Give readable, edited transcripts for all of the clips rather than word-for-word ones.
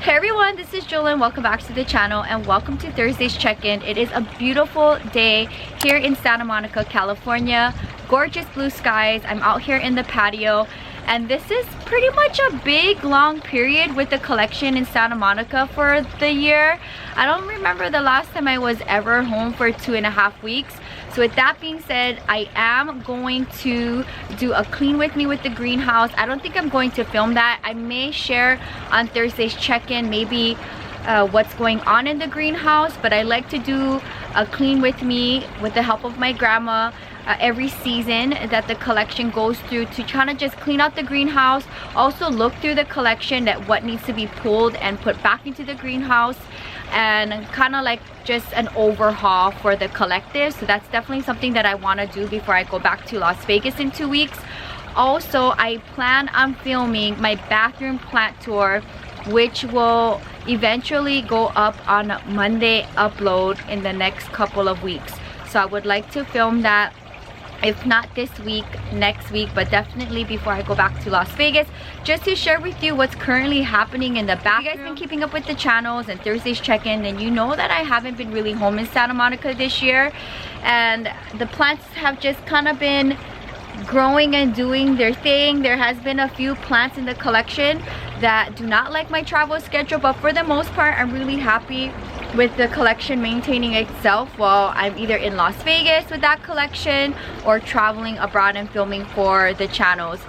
Hey everyone, this is Jewelyn. Welcome back to the channel and welcome to Thursday's check-in. It is a beautiful day here in Santa Monica, California. Gorgeous blue skies. I'm out here in the patio and this is pretty much a big long period with the collection in Santa Monica for the year. I don't remember the last time I was ever home for 2.5 weeks. So with that being said, I am going to do a clean with me with the greenhouse. I don't think I'm going to film that. I may share on Thursday's check-in maybe what's going on in the greenhouse, but I like to do a clean with me with the help of my grandma every season that the collection goes through to kind of just clean out the greenhouse. Also look through the collection at what needs to be pulled and put back into the greenhouse, and kind of like just an overhaul for the collective. So that's definitely something that I want to do before I go back to Las Vegas in 2 weeks. Also, I plan on filming my bathroom plant tour, which will eventually go up on Monday upload in the next couple of weeks. So I would like to film that, if not this week, next week, but definitely before I go back to Las Vegas, just to share with you what's currently happening in the bathroom. If you guys been keeping up with the channels and Thursday's check-in, then you know that I haven't been really home in Santa Monica this year, and the plants have just kind of been growing and doing their thing. There has been a few plants in the collection that do not like my travel schedule, but for the most part I'm really happy with the collection maintaining itself while I'm either in Las Vegas with that collection or traveling abroad and filming for the channels.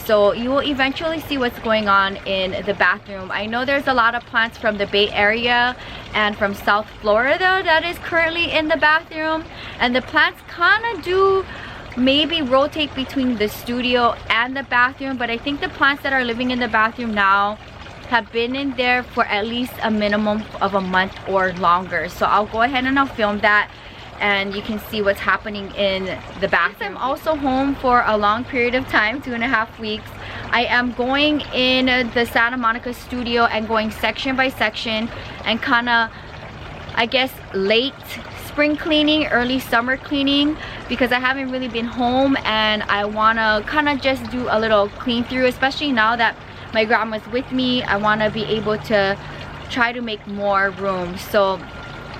So you will eventually see what's going on in the bathroom. I know there's a lot of plants from the Bay Area and from South Florida that is currently in the bathroom, and the plants kind of do maybe rotate between the studio and the bathroom, but I think the plants that are living in the bathroom now have been in there for at least a minimum of a month or longer. So I'll go ahead and I'll film that and you can see what's happening in the bathroom. I'm also home for a long period of time, 2.5 weeks. I am going in the Santa Monica studio and going section by section and kind of, I guess, late spring cleaning, early summer cleaning, because I haven't really been home and I want to kind of just do a little clean through, especially now that my grandma's with me. I want to be able to try to make more room. So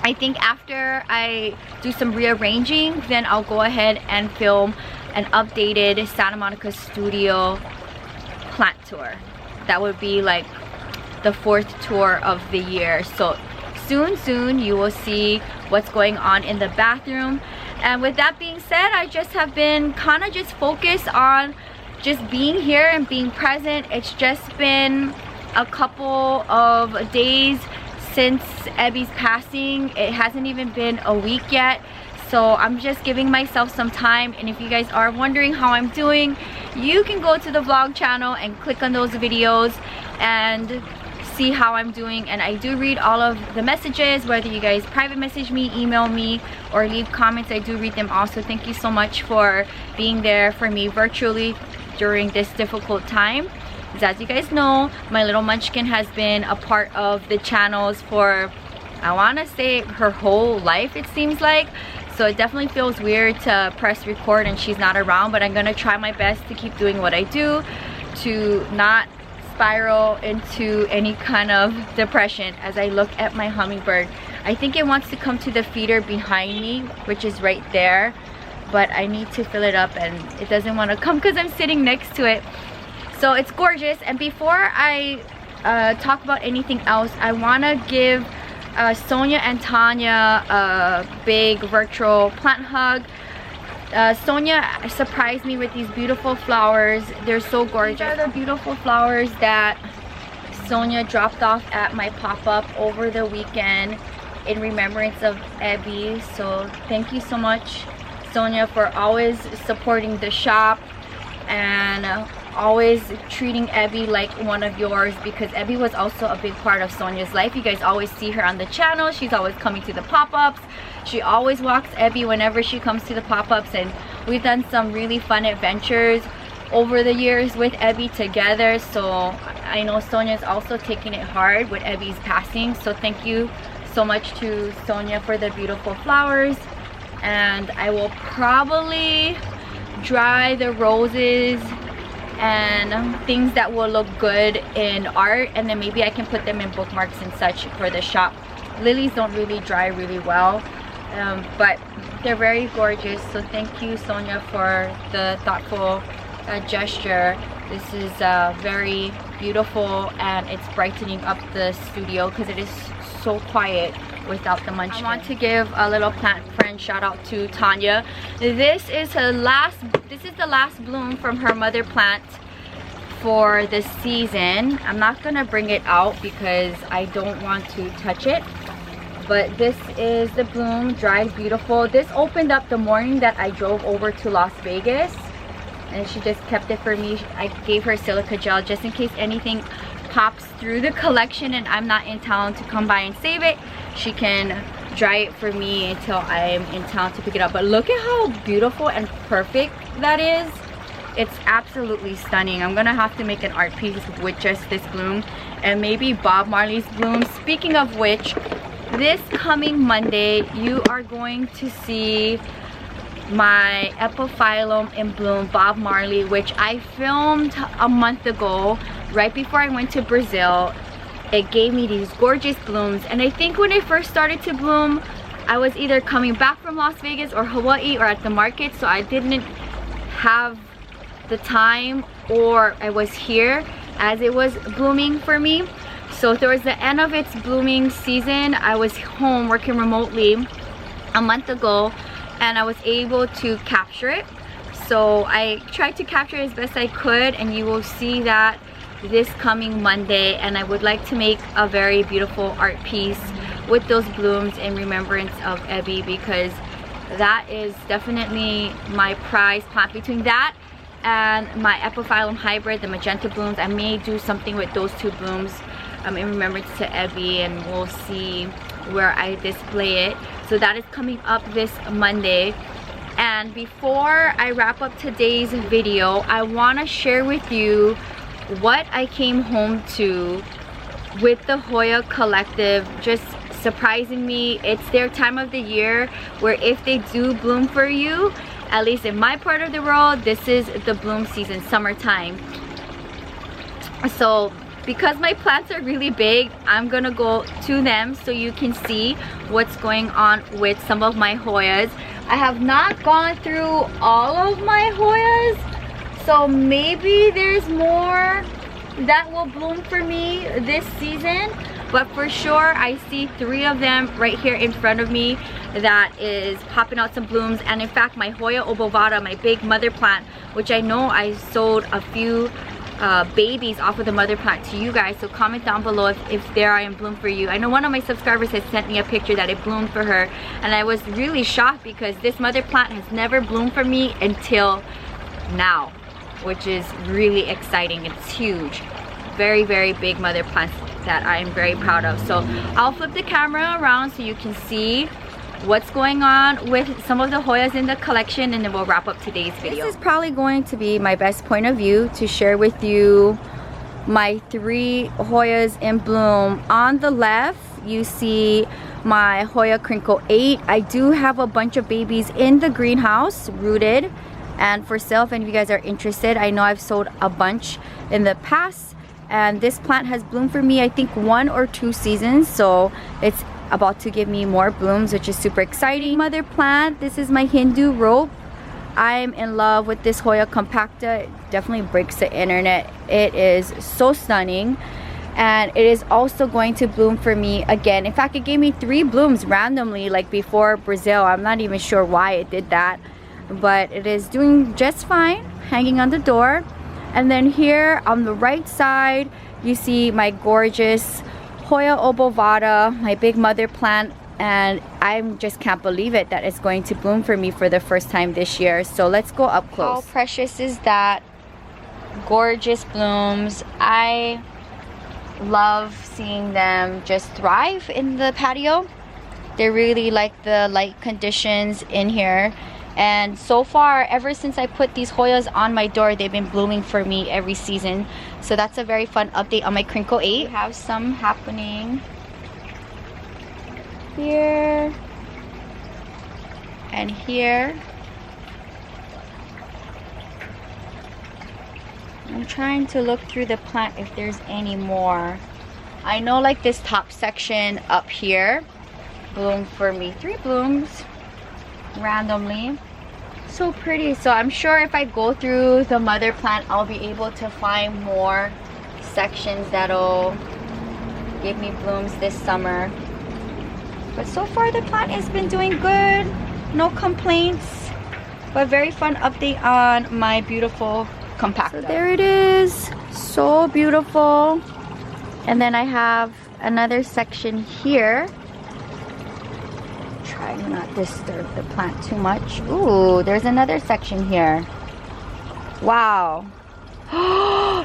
I think after I do some rearranging, then I'll go ahead and film an updated Santa Monica studio plant tour. That would be like the 4th tour of the year. So soon you will see what's going on in the bathroom. And with that being said, I just have been kind of just focused on just being here and being present. It's just been a couple of days since Ebby's passing. It hasn't even been a week yet, so I'm just giving myself some time. And if you guys are wondering how I'm doing, you can go to the vlog channel and click on those videos and see how I'm doing. And I do read all of the messages, whether you guys private message me, email me, or leave comments. I do read them also. Thank you so much for being there for me virtually during this difficult time. As you guys know, my little munchkin has been a part of the channels for, I want to say, her whole life, it seems like. So it definitely feels weird to press record and she's not around, but I'm gonna try my best to keep doing what I do to not spiral into any kind of depression. As I look at my hummingbird, I think it wants to come to the feeder behind me, which is right there, but I need to fill it up and it doesn't want to come because I'm sitting next to it. So it's gorgeous. And before I talk about anything else, I want to give Sonia and Tanya a big virtual plant hug. Sonia surprised me with these beautiful flowers. They're so gorgeous. These are the beautiful flowers that Sonia dropped off at my pop-up over the weekend in remembrance of Abby. So thank you so much, Sonia, for always supporting the shop and always treating Abby like one of yours, because Abby was also a big part of Sonia's life. You guys always see her on the channel. She's always coming to the pop-ups. She always walks Abby whenever she comes to the pop-ups, and we've done some really fun adventures over the years with Abby together. So I know Sonia's also taking it hard with Abby's passing. So thank you so much to Sonia for the beautiful flowers. And I will probably dry the roses and things that will look good in art, and then maybe I can put them in bookmarks and such for the shop. Lilies don't really dry really well, but they're very gorgeous. So thank you, Sonia, for the thoughtful gesture. This is very beautiful, and it's brightening up the studio because it is so quiet without the munchkin. I want to give a little plant friend shout out to Tanya. This is the last bloom from her mother plant for the season. I'm not gonna bring it out because I don't want to touch it, but this is the bloom, dried beautiful. This opened up the morning that I drove over to Las Vegas, and she just kept it for me. I gave her silica gel just in case anything pops through the collection and I'm not in town to come by and save it. She can dry it for me until I'm in town to pick it up. But look at how beautiful and perfect that is. It's absolutely stunning. I'm gonna have to make an art piece with just this bloom and maybe Bob Marley's bloom. Speaking of which, this coming Monday you are going to see my epiphyllum in bloom Bob Marley, which I filmed a month ago right before I went to Brazil. It gave me these gorgeous blooms, and I think when it first started to bloom I was either coming back from Las Vegas or Hawaii or at the market, so I didn't have the time, or I was here as it was blooming for me. So towards the end of its blooming season, I was home working remotely a month ago, and I was able to capture it. So I tried to capture it as best I could, and you will see that this coming Monday. And I would like to make a very beautiful art piece with those blooms in remembrance of Ebby, because that is definitely my prize plant. Between that and my epiphyllum hybrid, the magenta blooms, I may do something with those two blooms in remembrance to Ebby, and we'll see where I display it. So that is coming up this Monday. And before I wrap up today's video, I want to share with you what I came home to with the Hoya Collective. Just surprising me. It's their time of the year where if they do bloom for you, at least in my part of the world, this is the bloom season, summertime. So because my plants are really big, I'm gonna go to them so you can see what's going on with some of my Hoyas. I have not gone through all of my Hoyas, so maybe there's more that will bloom for me this season, but for sure I see 3 of them right here in front of me that is popping out some blooms. And in fact, my Hoya obovata, my big mother plant, which I know I sold a few babies off of the mother plant to you guys, so comment down below if they are in bloom for you. I know one of my subscribers has sent me a picture that it bloomed for her, and I was really shocked because this mother plant has never bloomed for me until now, which is really exciting. It's huge, very, very big mother plants that I am very proud of. So I'll flip the camera around so you can see what's going on with some of the Hoyas in the collection, and then we'll wrap up today's video. This is probably going to be my best point of view to share with you my 3 Hoyas in bloom. On the left you see my Hoya Crinkle 8. I do have a bunch of babies in the greenhouse rooted and for sale if any of you guys are interested. I know I've sold a bunch in the past, and this plant has bloomed for me I think 1 or 2 seasons, so it's about to give me more blooms, which is super exciting. Mother plant, this is my Hindu rope. I'm in love with this Hoya compacta. It definitely breaks the internet. It is so stunning, and it is also going to bloom for me again. In fact, it gave me 3 blooms randomly, like before Brazil. I'm not even sure why it did that, but it is doing just fine, hanging on the door. And then here on the right side you see my gorgeous Hoya obovata, my big mother plant, and I just can't believe it that it's going to bloom for me for the first time this year. So let's go up close. How precious is that? Gorgeous blooms. I love seeing them just thrive in the patio. They really like the light conditions in here, and so far, ever since I put these Hoyas on my door, they've been blooming for me every season. So that's a very fun update on my Crinkle 8. We have some happening here and here. I'm trying to look through the plant if there's any more. I know like this top section up here bloomed for me 3 blooms randomly. So pretty. So I'm sure if I go through the mother plant, I'll be able to find more sections that'll give me blooms this summer. But so far the plant has been doing good. No complaints. But very fun update on my beautiful compacta. So there it is. So beautiful. And then I have another section here. Try to not disturb the plant too much. Ooh, there's another section here. Wow.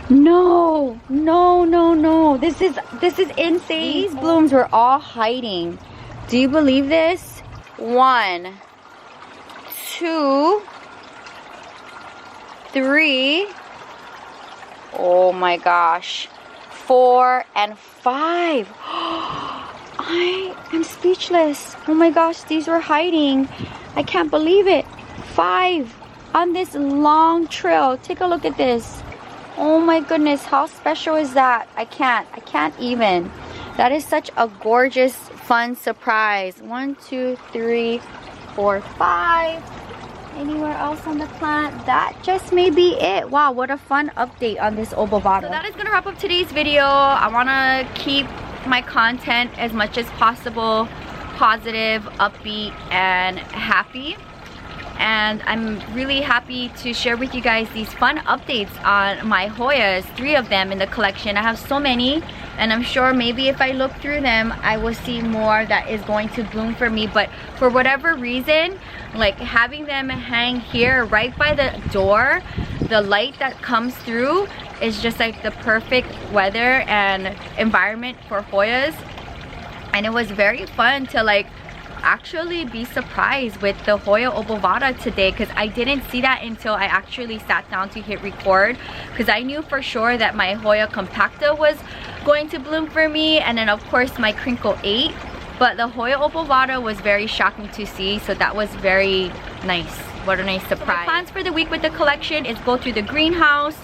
No, no, no, no. This is insane. These blooms were all hiding. Do you believe this? 1, 2, 3. Oh my gosh. 4 and 5. I am speechless. Oh my gosh, these were hiding. I can't believe it. 5 on this long trail. Take a look at this. Oh my goodness, how special is that? I can't even. That is such a gorgeous, fun surprise. 1, 2, 3, 4, 5. Anywhere else on the plant? That just may be it. Wow, what a fun update on this obovata. So that is gonna wrap up today's video. I wanna keep my content as much as possible positive, upbeat, and happy. And I'm really happy to share with you guys these fun updates on my Hoyas, 3 of them in the collection. I have so many, and I'm sure maybe if I look through them, I will see more that is going to bloom for me. But for whatever reason, like having them hang here right by the door, the light that comes through is just like the perfect weather and environment for Hoyas. And it was very fun to like actually be surprised with the Hoya obovata today, because I didn't see that until I actually sat down to hit record, because I knew for sure that my Hoya compacta was going to bloom for me, and then of course my crinkle 8, but the Hoya obovata was very shocking to see, so that was very nice. What a nice surprise. So my plans for the week with the collection is go through the greenhouse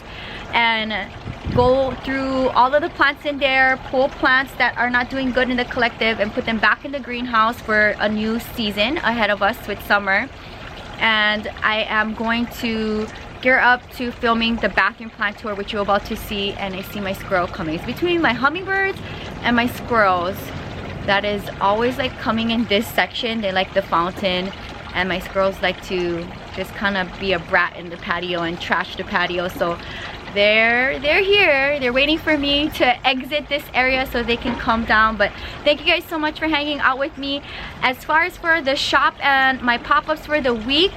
and go through all of the plants in there, pull plants that are not doing good in the collective and put them back in the greenhouse for a new season ahead of us with summer. And I am going to gear up to filming the bathroom plant tour, which you're about to see. And I see my squirrel coming. It's between my hummingbirds and my squirrels that is always like coming in this section. They like the fountain, and my squirrels like to just kind of be a brat in the patio and trash the patio. So they're here. They're waiting for me to exit this area so they can come down. But thank you guys so much for hanging out with me. As far as for the shop and my pop-ups for the week,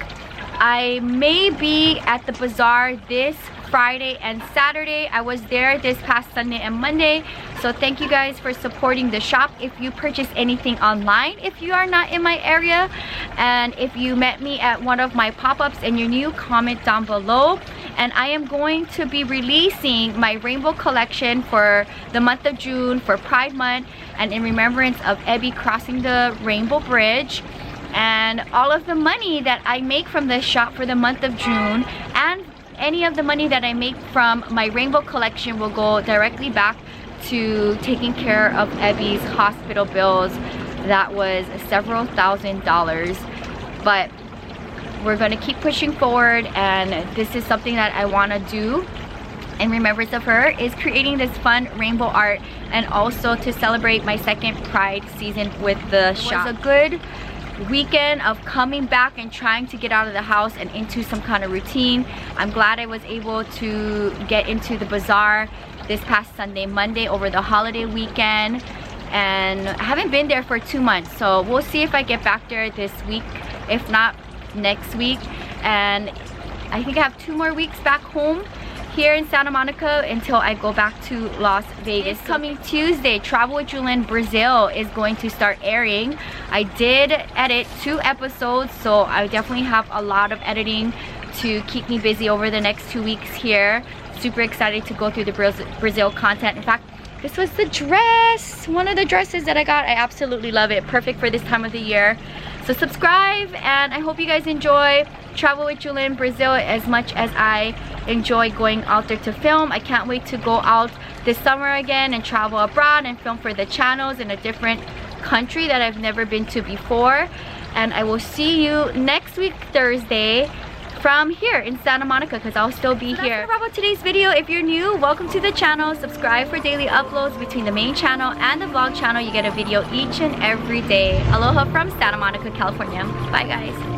I may be at the bazaar this Friday and Saturday. I was there this past Sunday and Monday. So thank you guys for supporting the shop. If you purchase anything online, if you are not in my area, and if you met me at one of my pop-ups and you're new, comment down below. And I am going to be releasing my rainbow collection for the month of June, for Pride Month, and in remembrance of Ebby crossing the Rainbow Bridge. And all of the money that I make from this shop for the month of June, and any of the money that I make from my rainbow collection, will go directly back to taking care of Ebby's hospital bills. That was several $1,000s. But we're going to keep pushing forward, and this is something that I want to do in remembrance of her, is creating this fun rainbow art, and also to celebrate my second Pride season with the shop. It was a good weekend of coming back and trying to get out of the house and into some kind of routine. I'm glad I was able to get into the bazaar this past Sunday, Monday over the holiday weekend, and I haven't been there for 2 months, so we'll see if I get back there this week, if not next week. And I think I have 2 more weeks back home here in Santa Monica until I go back to Las Vegas. This coming Tuesday, Travel with Jewelyn Brazil is going to start airing. I did edit 2 episodes, so I definitely have a lot of editing to keep me busy over the next 2 weeks here. Super excited to go through the Brazil content. In fact, this was the dress, one of the dresses that I got. I absolutely love it. Perfect for this time of the year. So subscribe, and I hope you guys enjoy Travel with Jewelyn Brazil as much as I enjoy going out there to film. I can't wait to go out this summer again and travel abroad and film for the channels in a different country that I've never been to before. And I will see you next week Thursday from here in Santa Monica, because I'll still be here. That's about today's video. If you're new, welcome to the channel. Subscribe for daily uploads. Between the main channel and the vlog channel, you get a video each and every day. Aloha from Santa Monica, California. Bye guys.